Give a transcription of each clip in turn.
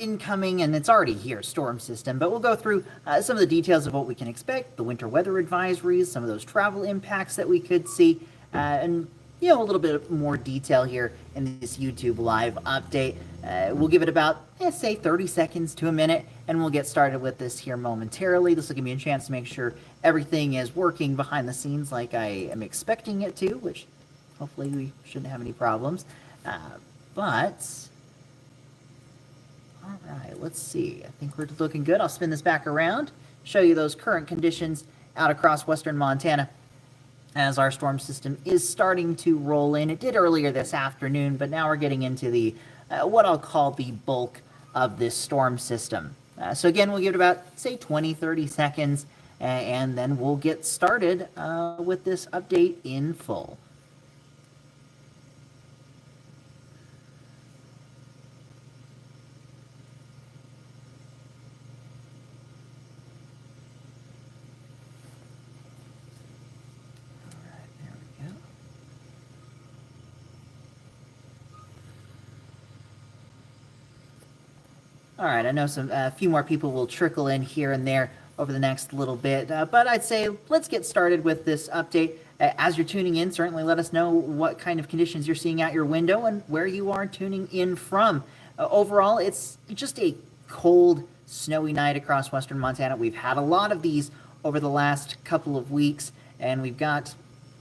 incoming, and it's already here, storm system, but we'll go through some of the details of what we can expect, the winter weather advisories, some of those travel impacts that we could see, and a little bit more detail here in this YouTube live update. We'll give it about, say 30 seconds to a minute, and we'll get started with this here momentarily. This will give me a chance to make sure everything is working behind the scenes like I am expecting it to, which hopefully we shouldn't have any problems. But all right, let's see. I think we're looking good. I'll spin this back around, show you those current conditions out across western Montana as our storm system is starting to roll in. It did earlier this afternoon, but now we're getting into the what I'll call the bulk of this storm system. So again, we'll give it about, say, 20, 30 seconds, and then we'll get started with this update in full. All right, I know a few more people will trickle in here and there over the next little bit, but I'd say let's get started with this update. As you're tuning in, certainly let us know what kind of conditions you're seeing out your window and where you are tuning in from. Overall, it's just a cold, snowy night across western Montana. We've had a lot of these over the last couple of weeks, and we've got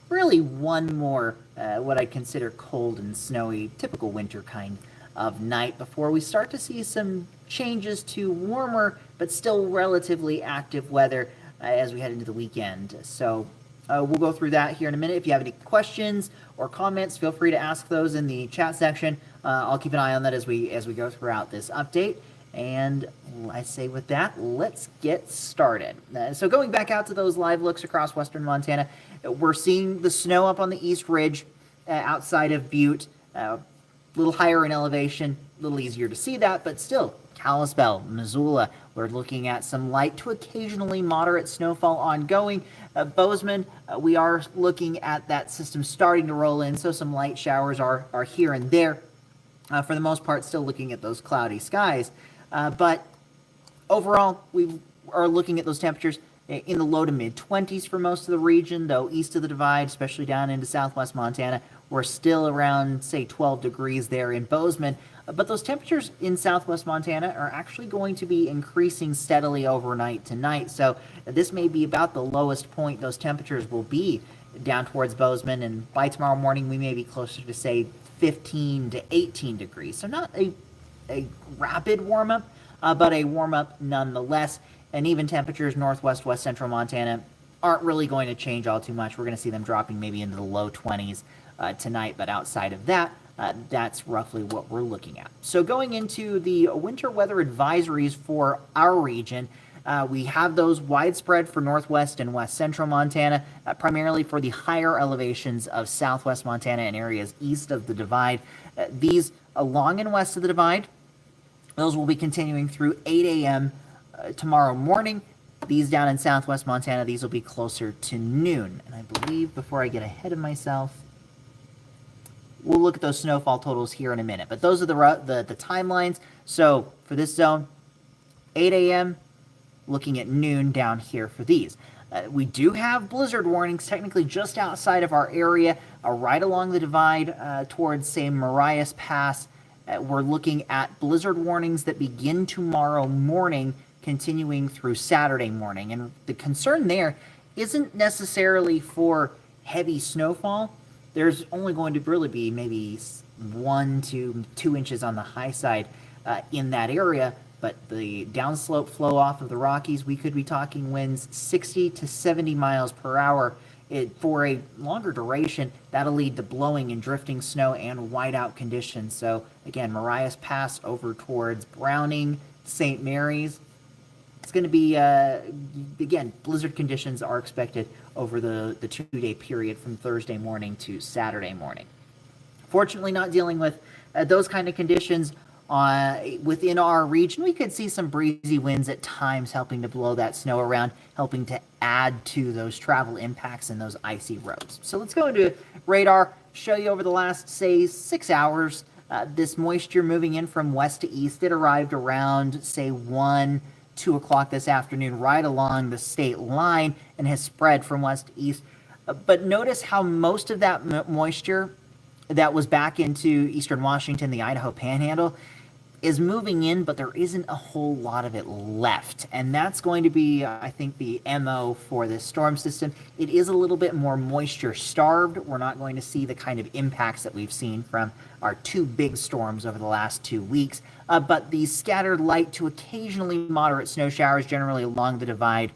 really one more what I consider cold and snowy, typical winter kind of night before we start to see some changes to warmer but still relatively active weather as we head into the weekend. So we'll go through that here in a minute. If you have any questions or comments, feel free to ask those in the chat section. I'll keep an eye on that as we go throughout this update. And I say with that, let's get started. So going back out to those live looks across western Montana, we're seeing the snow up on the East Ridge outside of Butte. A little higher in elevation, a little easier to see that, but still, Kalispell, Missoula, we're looking at some light to occasionally moderate snowfall ongoing. Bozeman, we are looking at that system starting to roll in, so some light showers are here and there. For the most part, still looking at those cloudy skies. But overall, we are looking at those temperatures in the low to mid 20s for most of the region, though east of the divide, especially down into southwest Montana, we're still around, say, 12 degrees there in Bozeman. But those temperatures in southwest Montana are actually going to be increasing steadily overnight tonight. So this may be about the lowest point those temperatures will be down towards Bozeman. And by tomorrow morning, we may be closer to, say, 15 to 18 degrees. So not a rapid warm-up, but a warm-up nonetheless. And even temperatures northwest, west central Montana aren't really going to change all too much. We're going to see them dropping maybe into the low 20s tonight, but outside of that, that's roughly what we're looking at. So going into the winter weather advisories for our region, we have those widespread for northwest and west central Montana, primarily for the higher elevations of southwest Montana and areas east of the divide. These along and west of the divide, those will be continuing through 8 a.m. Tomorrow morning. These down in southwest Montana, these will be closer to noon. And I believe, before I get ahead of myself, we'll look at those snowfall totals here in a minute. But those are the timelines. So for this zone, 8 a.m., looking at noon down here for these. We do have blizzard warnings technically just outside of our area, right along the divide towards, say, Marias Pass. We're looking at blizzard warnings that begin tomorrow morning, continuing through Saturday morning. And the concern there isn't necessarily for heavy snowfall. There's only going to really be maybe 1 to 2 inches on the high side in that area. But the downslope flow off of the Rockies, we could be talking winds 60 to 70 miles per hour. For a longer duration, that'll lead to blowing and drifting snow and whiteout conditions. So again, Marias Pass over towards Browning, St. Mary's. It's going to be, again, blizzard conditions are expected over the 2-day period from Thursday morning to Saturday morning. Fortunately, not dealing with those kind of conditions within our region. We could see some breezy winds at times helping to blow that snow around, helping to add to those travel impacts and those icy roads. So let's go into radar, show you over the last, say, 6 hours This moisture moving in from west to east, it arrived around, say, 1, 2 o'clock this afternoon, right along the state line, and has spread from west to east. But notice how most of that moisture that was back into eastern Washington, the Idaho Panhandle, is moving in, but there isn't a whole lot of it left. And that's going to be, I think, the MO for this storm system. It is a little bit more moisture starved. We're not going to see the kind of impacts that we've seen from our 2 big storms over the last 2 weeks. But these scattered light to occasionally moderate snow showers, generally along the divide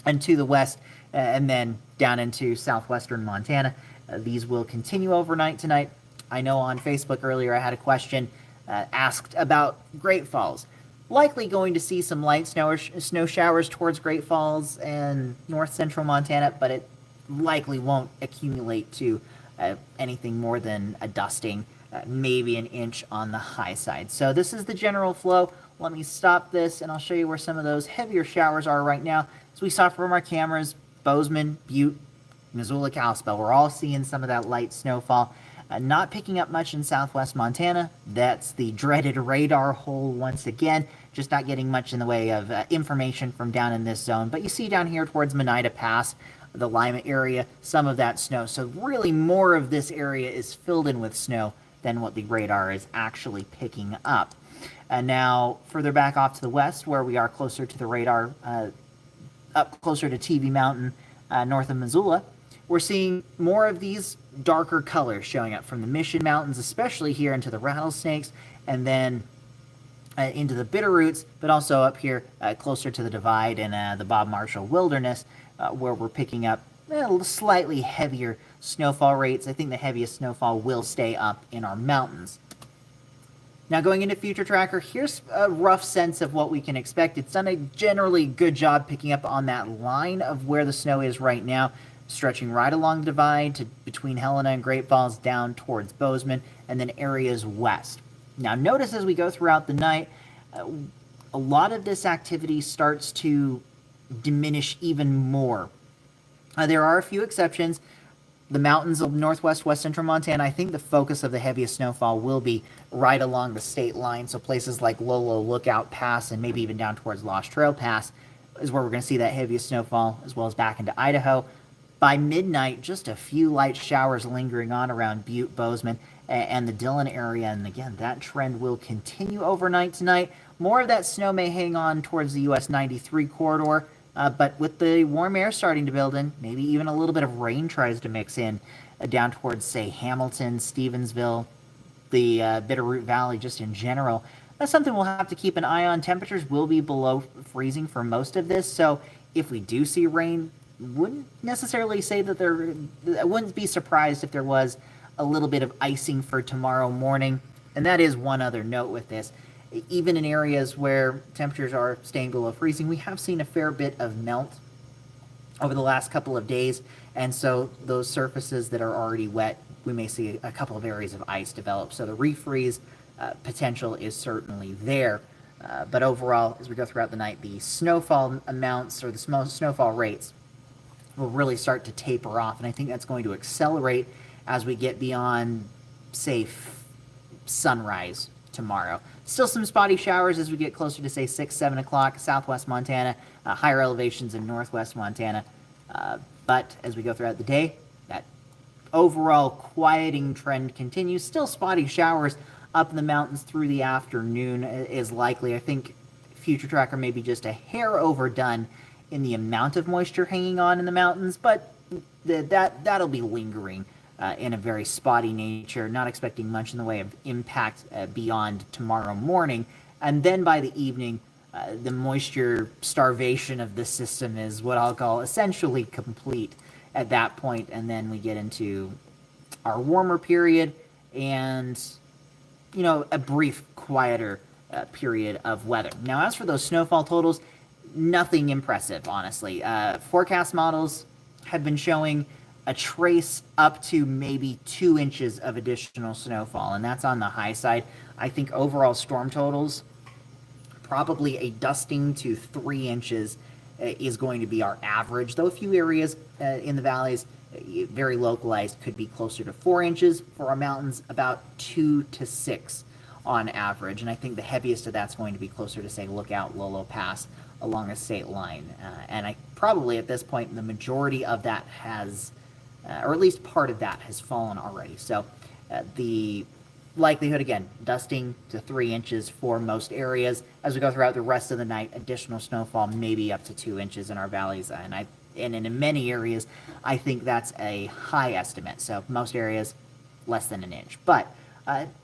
and to the west, and then down into southwestern Montana. These will continue overnight tonight. I know on Facebook earlier I had a question asked about Great Falls. Likely going to see some light snow showers towards Great Falls and north central Montana, but it likely won't accumulate to anything more than a dusting, maybe an inch on the high side. So this is the general flow. Let me stop this and I'll show you where some of those heavier showers are right now. As we saw from our cameras, Bozeman, Butte, Missoula, Kalispell, we're all seeing some of that light snowfall. Not picking up much in southwest Montana. That's the dreaded radar hole once again. Just not getting much in the way of information from down in this zone. But you see down here towards Monida Pass, the Lima area, some of that snow. So really more of this area is filled in with snow than what the radar is actually picking up. And now further back off to the west, where we are closer to the radar, up closer to TV Mountain, north of Missoula, we're seeing more of these darker colors showing up from the Mission Mountains, especially here into the Rattlesnakes, and then into the Bitterroots, but also up here closer to the Divide and the Bob Marshall Wilderness, where we're picking up slightly heavier snowfall rates. I think the heaviest snowfall will stay up in our mountains. Now going into Future Tracker, here's a rough sense of what we can expect. It's done a generally good job picking up on that line of where the snow is right now, stretching right along the divide to between Helena and Great Falls down towards Bozeman, and then areas west. Now notice as we go throughout the night, a lot of this activity starts to diminish even more. There are a few exceptions. The mountains of northwest, west central Montana, I think the focus of the heaviest snowfall will be right along the state line. So places like Lolo Lookout Pass and maybe even down towards Lost Trail Pass is where we're going to see that heaviest snowfall, as well as back into Idaho. By midnight, just a few light showers lingering on around Butte, Bozeman, and the Dillon area. And again, that trend will continue overnight tonight. More of that snow may hang on towards the US 93 corridor, but with the warm air starting to build in, maybe even a little bit of rain tries to mix in down towards, say, Hamilton, Stevensville, the Bitterroot Valley, just in general. That's something we'll have to keep an eye on. Temperatures will be below freezing for most of this, so if we do see rain, wouldn't necessarily say that I wouldn't be surprised if there was a little bit of icing for tomorrow morning. And that is one other note with this. Even in areas where temperatures are staying below freezing, we have seen a fair bit of melt over the last couple of days. And so those surfaces that are already wet, we may see a couple of areas of ice develop. So the refreeze potential is certainly there. But overall, as we go throughout the night, the snowfall amounts or the snowfall rates will really start to taper off. And I think that's going to accelerate as we get beyond, say, sunrise tomorrow. Still some spotty showers as we get closer to, say, 6, 7 o'clock, southwest Montana, higher elevations in northwest Montana. But as we go throughout the day, that overall quieting trend continues. Still spotty showers up in the mountains through the afternoon is likely. I think Future Tracker may be just a hair overdone in the amount of moisture hanging on in the mountains, but that'll be lingering in a very spotty nature, not expecting much in the way of impact beyond tomorrow morning. And then by the evening, the moisture starvation of the system is what I'll call essentially complete at that point, and then we get into our warmer period and, you know, a brief, quieter period of weather. Now, as for those snowfall totals, nothing impressive, honestly. Forecast models have been showing a trace up to maybe 2 inches of additional snowfall, and that's on the high side. I think overall storm totals, probably a dusting to 3 inches is going to be our average, though a few areas in the valleys very localized, could be closer to 4 inches. For our mountains, about 2 to 6 on average. And I think the heaviest of that's going to be closer to, say, Lookout, Lolo Pass along a state line. And I probably at this point, the majority of that has, or at least part of that has fallen already. So the likelihood, again, dusting to 3 inches for most areas. As we go throughout the rest of the night, additional snowfall, maybe up to 2 inches in our valleys. And in many areas, I think that's a high estimate. So most areas, less than an inch. But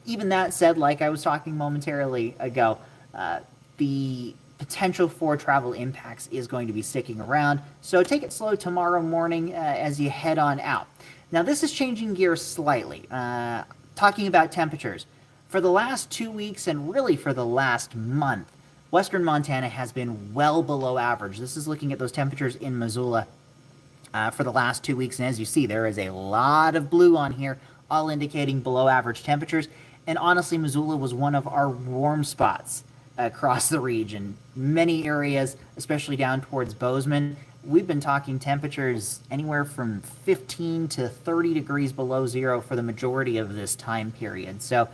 even that said, like I was talking momentarily ago, the potential for travel impacts is going to be sticking around. So take it slow tomorrow morning as you head on out. Now, this is changing gears slightly. Talking about temperatures. For the last 2 weeks and really for the last month, western Montana has been well below average. This is looking at those temperatures in Missoula for the last 2 weeks. And as you see, there is a lot of blue on here, all indicating below average temperatures. And honestly, Missoula was one of our warm spots across the region. Many areas, especially down towards Bozeman, we've been talking temperatures anywhere from 15 to 30 degrees below zero for the majority of this time period. So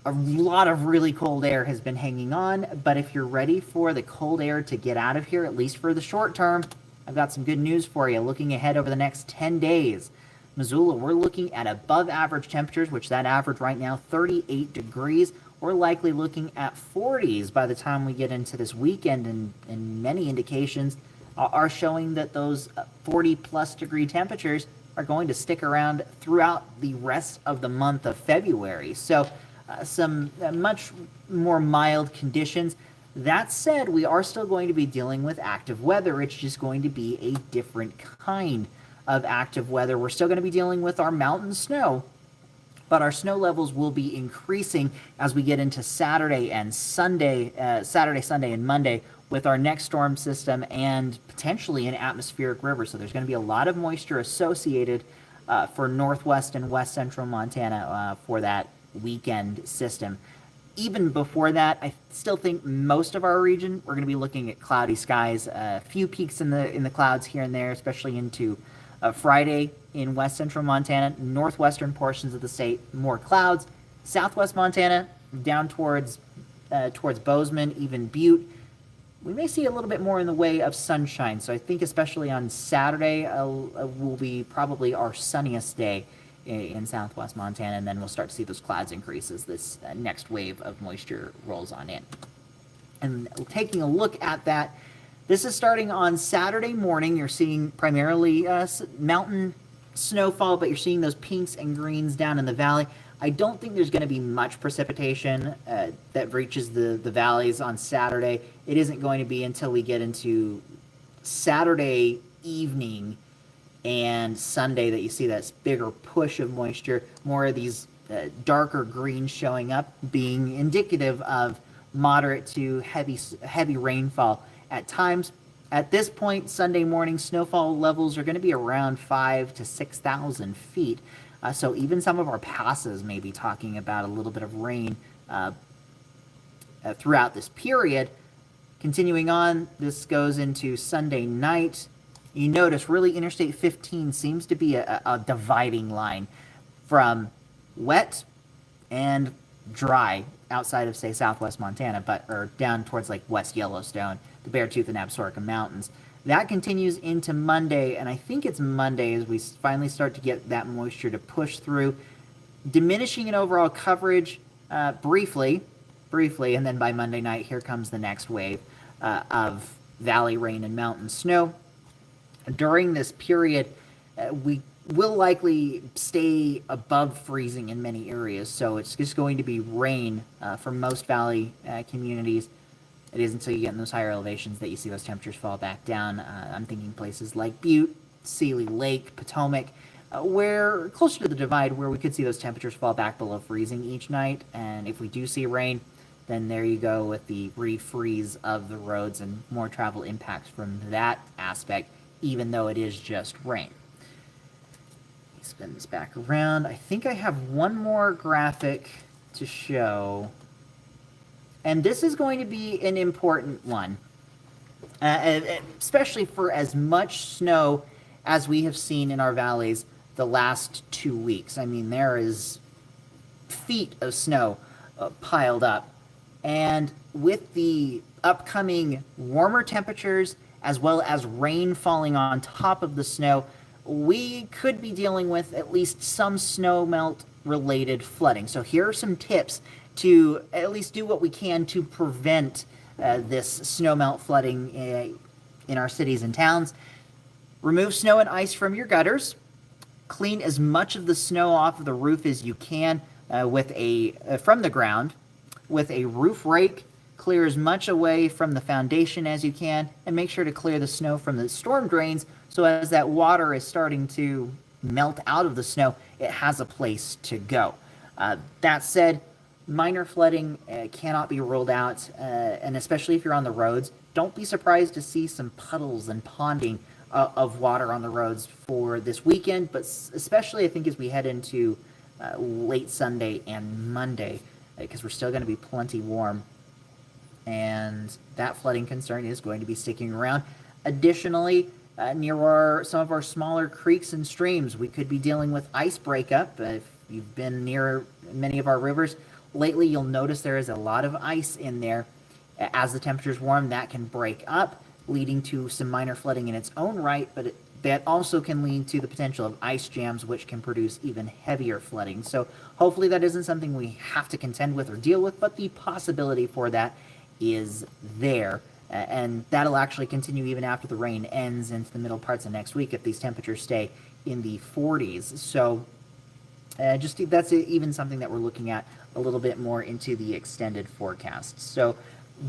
a lot of really cold air has been hanging on, but if you're ready for the cold air to get out of here, at least for the short term, I've got some good news for you. Looking ahead over the next 10 days, Missoula, we're looking at above average temperatures, which that average right now, 38 degrees. We're likely looking at 40s by the time we get into this weekend, and many indications are showing that those 40-plus degree temperatures are going to stick around throughout the rest of the month of February. So some much more mild conditions. That said, we are still going to be dealing with active weather. It's just going to be a different kind of active weather. We're still going to be dealing with our mountain snow, but our snow levels will be increasing as we get into Saturday, Sunday, and Monday with our next storm system and potentially an atmospheric river. So there's going to be a lot of moisture associated for northwest and west central Montana for that weekend system. Even before that, I still think most of our region, we're going to be looking at cloudy skies, a few peaks in the clouds here and there, especially into Friday in west central Montana, northwestern portions of the state, more clouds. Southwest Montana, down towards Bozeman, even Butte, we may see a little bit more in the way of sunshine. So I think especially on Saturday will be probably our sunniest day in southwest Montana, and then we'll start to see those clouds increase as this next wave of moisture rolls on in. And taking a look at that, this is starting on Saturday morning. You're seeing primarily mountain snowfall, but you're seeing those pinks and greens down in the valley. I don't think there's going to be much precipitation that reaches the valleys on Saturday. It isn't going to be until we get into Saturday evening and Sunday that you see that bigger push of moisture, more of these darker greens showing up, being indicative of moderate to heavy rainfall at times. At this point, Sunday morning, snowfall levels are going to be around 5,000 to 6,000 feet. So even some of our passes may be talking about a little bit of rain throughout this period. Continuing on, this goes into Sunday night. You notice really Interstate 15 seems to be a dividing line from wet and dry outside of, say, southwest Montana, or down towards like West Yellowstone, the Beartooth and Absaroka Mountains. That continues into Monday, and I think it's Monday as we finally start to get that moisture to push through, diminishing in overall coverage briefly, and then by Monday night, here comes the next wave of valley rain and mountain snow. During this period, we will likely stay above freezing in many areas, so it's just going to be rain for most valley communities. It is until you get in those higher elevations that you see those temperatures fall back down. I'm thinking places like Butte, Seeley Lake, Potomac, where closer to the divide, where we could see those temperatures fall back below freezing each night. And if we do see rain, then there you go with the refreeze of the roads and more travel impacts from that aspect, even though it is just rain. Let me spin this back around. I think I have one more graphic to show. And this is going to be an important one, especially for as much snow as we have seen in our valleys the last 2 weeks. I mean, there is feet of snow piled up. And with the upcoming warmer temperatures as well as rain falling on top of the snow, we could be dealing with at least some snow melt related flooding. So here are some tips to at least do what we can to prevent this snow melt flooding in our cities and towns. Remove snow and ice from your gutters. Clean as much of the snow off of the roof as you can from the ground with a roof rake. Clear as much away from the foundation as you can, and make sure to clear the snow from the storm drains, so as that water is starting to melt out of the snow, it has a place to go. That said, minor flooding cannot be ruled out, and especially if you're on the roads, don't be surprised to see some puddles and ponding of water on the roads for this weekend, but especially I think as we head into late Sunday and Monday, because we're still going to be plenty warm, and that flooding concern is going to be sticking around. Additionally, near some of our smaller creeks and streams, we could be dealing with ice breakup. If you've been near many of our rivers lately, you'll notice there is a lot of ice in there. As the temperatures warm, that can break up, leading to some minor flooding in its own right, but that also can lead to the potential of ice jams, which can produce even heavier flooding. So hopefully that isn't something we have to contend with or deal with, but the possibility for that is there. And that'll actually continue even after the rain ends into the middle parts of next week if these temperatures stay in the 40s. So that's even something that we're looking at a little bit more into the extended forecast. So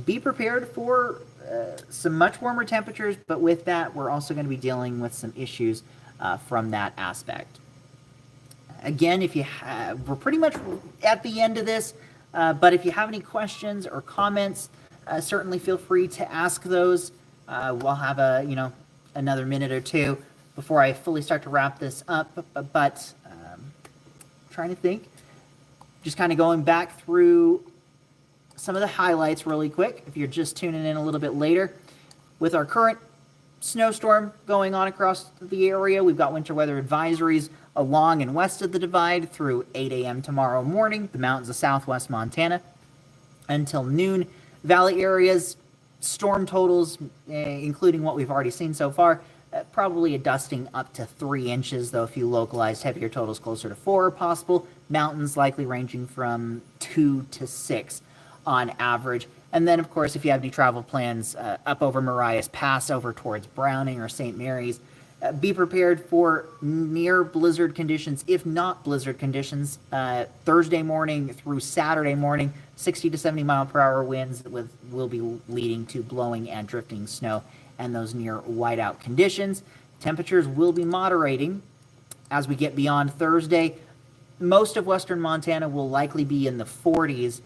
be prepared for some much warmer temperatures, but with that, we're also going to be dealing with some issues from that aspect. Again, we're pretty much at the end of this, but if you have any questions or comments, certainly feel free to ask those. We'll have another minute or two before I fully start to wrap this up, but trying to think, just kind of going back through some of the highlights really quick. If you're just tuning in a little bit later, with our current snowstorm going on across the area, we've got winter weather advisories along and west of the divide through 8 a.m. tomorrow morning, the mountains of southwest Montana, until noon. Valley areas, storm totals, including what we've already seen so far, probably a dusting up to 3 inches, though a few localized heavier totals closer to 4 are possible. Mountains likely ranging from 2 to 6 on average. And then, of course, if you have any travel plans up over Marias Pass over towards Browning or St. Mary's, be prepared for near blizzard conditions, if not blizzard conditions, Thursday morning through Saturday morning. 60 to 70 mile per hour winds will be leading to blowing and drifting snow and those near whiteout conditions. Temperatures will be moderating as we get beyond Thursday. Most of western Montana will likely be in the 40s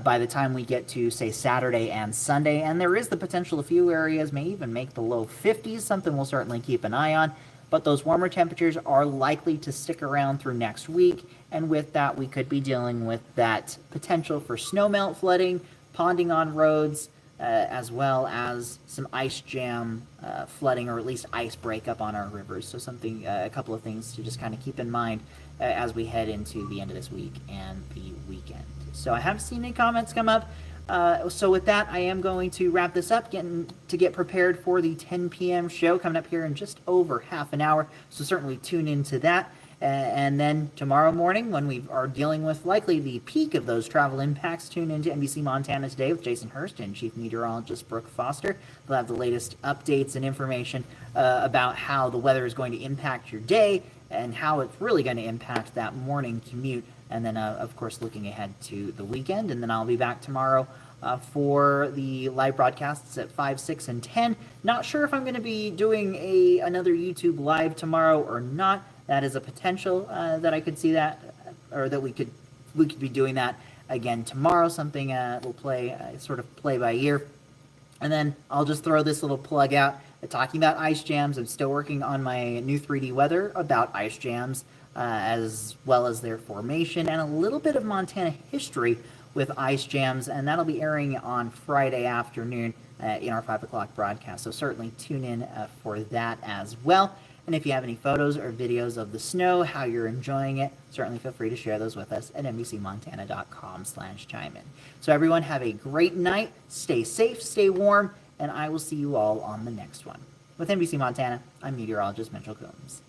by the time we get to, say, Saturday and Sunday, and there is the potential a few areas may even make the low 50s, something we'll certainly keep an eye on, but those warmer temperatures are likely to stick around through next week, and with that, we could be dealing with that potential for snowmelt flooding, ponding on roads, as well as some ice jam flooding, or at least ice breakup on our rivers. So a couple of things to just kind of keep in mind as we head into the end of this week and the weekend. So I haven't seen any comments come up. So with that, I am going to wrap this up, get prepared for the 10 p.m. show coming up here in just over half an hour. So certainly tune into that. And then tomorrow morning, when we are dealing with likely the peak of those travel impacts, tune into NBC Montana Today with Jason Hurst and Chief Meteorologist Brooke Foster. They'll have the latest updates and information about how the weather is going to impact your day and how it's really going to impact that morning commute. And then, of course, looking ahead to the weekend. And then I'll be back tomorrow for the live broadcasts at 5, 6, and 10. Not sure if I'm going to be doing another YouTube live tomorrow or not. That is a potential that I could see that, or that we could be doing that again tomorrow. Something we'll play by ear. And then I'll just throw this little plug out. Talking about ice jams, I'm still working on my new 3D weather about ice jams, as well as their formation, and a little bit of Montana history with ice jams, and that'll be airing on Friday afternoon in our 5 o'clock broadcast. So certainly tune in for that as well. And if you have any photos or videos of the snow, how you're enjoying it, certainly feel free to share those with us at nbcmontana.com/chime-in. So everyone have a great night, stay safe, stay warm, and I will see you all on the next one. With NBC Montana, I'm meteorologist Mitchell Coombs.